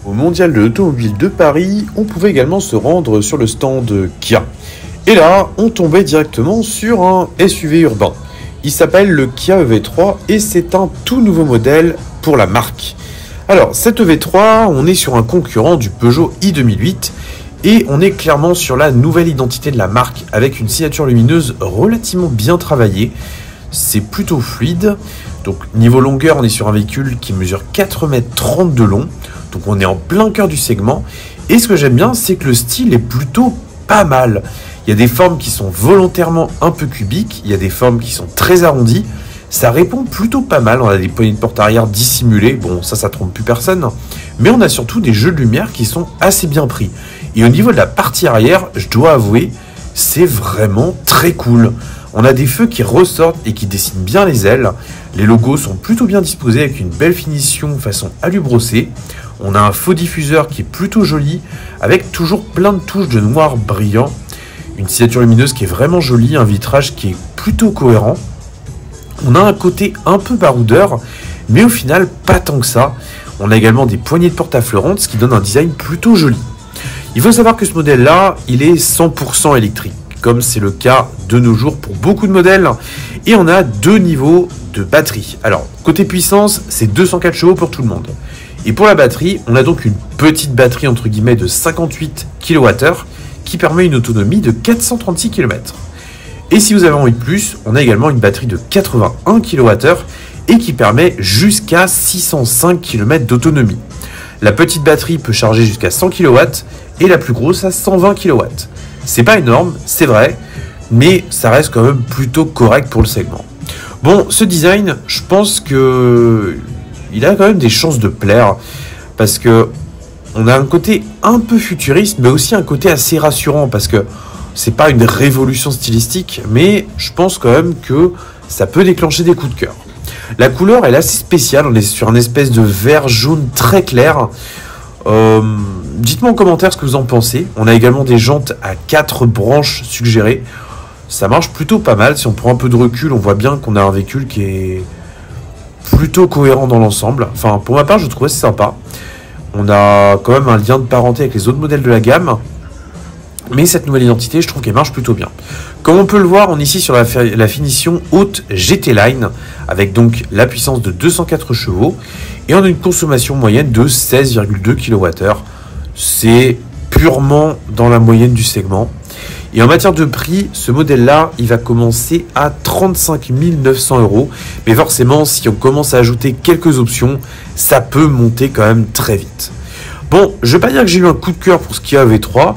Au Mondial de l'Automobile de Paris, on pouvait également se rendre sur le stand Kia. Et là, on tombait directement sur un SUV urbain. Il s'appelle le Kia EV3 et c'est un tout nouveau modèle pour la marque. Alors, cet EV3, on est sur un concurrent du Peugeot i2008 et on est clairement sur la nouvelle identité de la marque avec une signature lumineuse relativement bien travaillée. C'est plutôt fluide. Donc, niveau longueur, on est sur un véhicule qui mesure 4,30 m de long. Donc, on est en plein cœur du segment. Et ce que j'aime bien, c'est que le style est plutôt pas mal. Il y a des formes qui sont volontairement un peu cubiques. Il y a des formes qui sont très arrondies. Ça répond plutôt pas mal. On a des poignées de porte arrière dissimulées. Bon, ça trompe plus personne. Mais on a surtout des jeux de lumière qui sont assez bien pris. Et au niveau de la partie arrière, je dois avouer, c'est vraiment très cool. On a des feux qui ressortent et qui dessinent bien les ailes. Les logos sont plutôt bien disposés avec une belle finition façon alu brossé. On a un faux diffuseur qui est plutôt joli avec toujours plein de touches de noir brillant. Une signature lumineuse qui est vraiment jolie, un vitrage qui est plutôt cohérent. On a un côté un peu baroudeur, mais au final pas tant que ça. On a également des poignées de porte affleurantes, ce qui donne un design plutôt joli. Il faut savoir que ce modèle-là, il est 100% électrique, comme c'est le cas de nos jours pour beaucoup de modèles. Et on a deux niveaux de batterie. Alors, côté puissance, c'est 204 chevaux pour tout le monde. Et pour la batterie, on a donc une petite batterie entre guillemets de 58 kWh qui permet une autonomie de 436 km. Et si vous avez envie de plus, on a également une batterie de 81 kWh et qui permet jusqu'à 605 km d'autonomie. La petite batterie peut charger jusqu'à 100 kW et la plus grosse à 120 kW. C'est pas énorme, c'est vrai, mais ça reste quand même plutôt correct pour le segment. Bon, ce design, je pense que il a quand même des chances de plaire parce que on a un côté un peu futuriste, mais aussi un côté assez rassurant parce que c'est pas une révolution stylistique, mais je pense quand même que ça peut déclencher des coups de cœur. La couleur elle est assez spéciale, on est sur un espèce de vert jaune très clair. Dites-moi en commentaire ce que vous en pensez. On a également des jantes à 4 branches suggérées. Ça marche plutôt pas mal. Si on prend un peu de recul, on voit bien qu'on a un véhicule qui est plutôt cohérent dans l'ensemble. Enfin, pour ma part, je trouve c'est sympa. On a quand même un lien de parenté avec les autres modèles de la gamme. Mais cette nouvelle identité, je trouve qu'elle marche plutôt bien. Comme on peut le voir, on est ici sur la finition haute GT Line, avec donc la puissance de 204 chevaux, et on a une consommation moyenne de 16,2 kWh. C'est purement dans la moyenne du segment. Et en matière de prix, ce modèle-là, il va commencer à 35 900 €. Mais forcément, si on commence à ajouter quelques options, ça peut monter quand même très vite. Bon, je ne vais pas dire que j'ai eu un coup de cœur pour ce Kia EV3,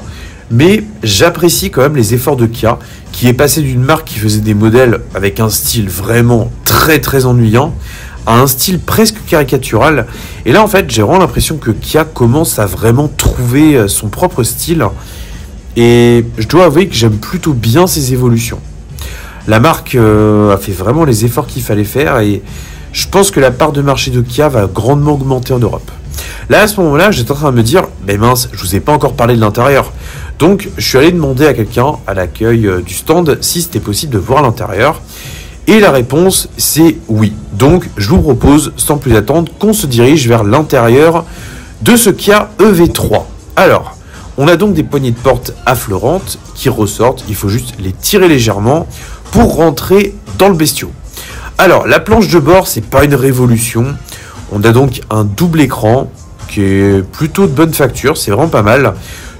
mais j'apprécie quand même les efforts de Kia, qui est passé d'une marque qui faisait des modèles avec un style vraiment très ennuyant, à un style presque caricatural. Et là, en fait, j'ai vraiment l'impression que Kia commence à vraiment trouver son propre style. Et je dois avouer que j'aime plutôt bien ces évolutions. La marque a fait vraiment les efforts qu'il fallait faire et je pense que la part de marché de Kia va grandement augmenter en Europe. Là, à ce moment-là, j'étais en train de me dire, mais mince, je vous ai pas encore parlé de l'intérieur. Donc, je suis allé demander à quelqu'un à l'accueil du stand si c'était possible de voir l'intérieur. Et la réponse, c'est oui. Donc, je vous propose, sans plus attendre, qu'on se dirige vers l'intérieur de ce Kia EV3. Alors, on a donc des poignées de porte affleurantes qui ressortent. Il faut juste les tirer légèrement pour rentrer dans le bestiau. Alors, la planche de bord, c'est pas une révolution. On a donc un double écran qui est plutôt de bonne facture. C'est vraiment pas mal.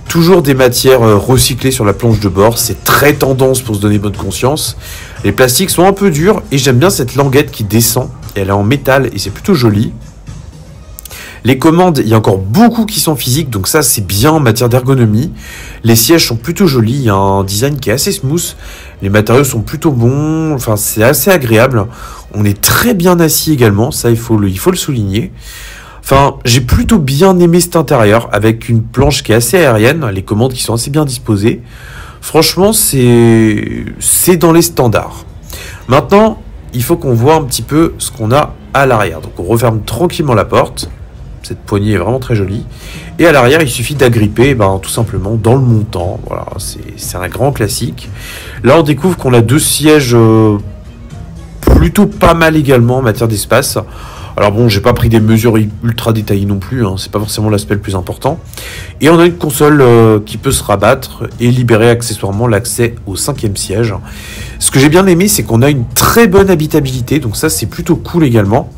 Toujours des matières recyclées sur la planche de bord. C'est très tendance pour se donner bonne conscience. Les plastiques sont un peu durs et j'aime bien cette languette qui descend. Elle est en métal et c'est plutôt joli. Les commandes, il y a encore beaucoup qui sont physiques, donc ça c'est bien en matière d'ergonomie. Les sièges sont plutôt jolis, il y a un design qui est assez smooth. Les matériaux sont plutôt bons, enfin c'est assez agréable. On est très bien assis également, ça il faut le souligner. Enfin, j'ai plutôt bien aimé cet intérieur, avec une planche qui est assez aérienne, les commandes qui sont assez bien disposées. Franchement, c'est dans les standards. Maintenant, il faut qu'on voit un petit peu ce qu'on a à l'arrière. Donc on referme tranquillement la porte. Cette poignée est vraiment très jolie. Et à l'arrière, il suffit d'agripper tout simplement dans le montant. Voilà, c'est un grand classique. Là, on découvre qu'on a deux sièges plutôt pas mal également en matière d'espace. Alors bon, j'ai pas pris des mesures ultra détaillées non plus, hein, c'est pas forcément l'aspect le plus important. Et on a une console qui peut se rabattre et libérer accessoirement l'accès au 5e siège. Ce que j'ai bien aimé, c'est qu'on a une très bonne habitabilité, donc ça c'est plutôt cool également.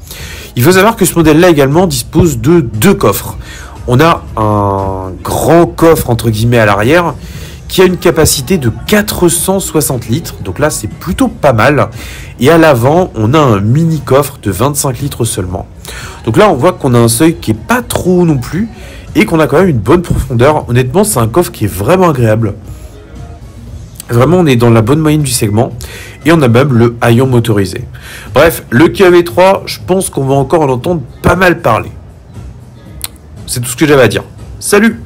Il faut savoir que ce modèle-là également dispose de 2 coffres. On a un grand coffre entre guillemets à l'arrière qui a une capacité de 460 litres, donc là c'est plutôt pas mal. Et à l'avant, on a un mini coffre de 25 litres seulement. Donc là on voit qu'on a un seuil qui est pas trop haut non plus, et qu'on a quand même une bonne profondeur. Honnêtement, c'est un coffre qui est vraiment agréable. Vraiment, on est dans la bonne moyenne du segment, et on a même le haillon motorisé. Bref, le Kia EV3, je pense qu'on va encore en entendre pas mal parler. C'est tout ce que j'avais à dire. Salut!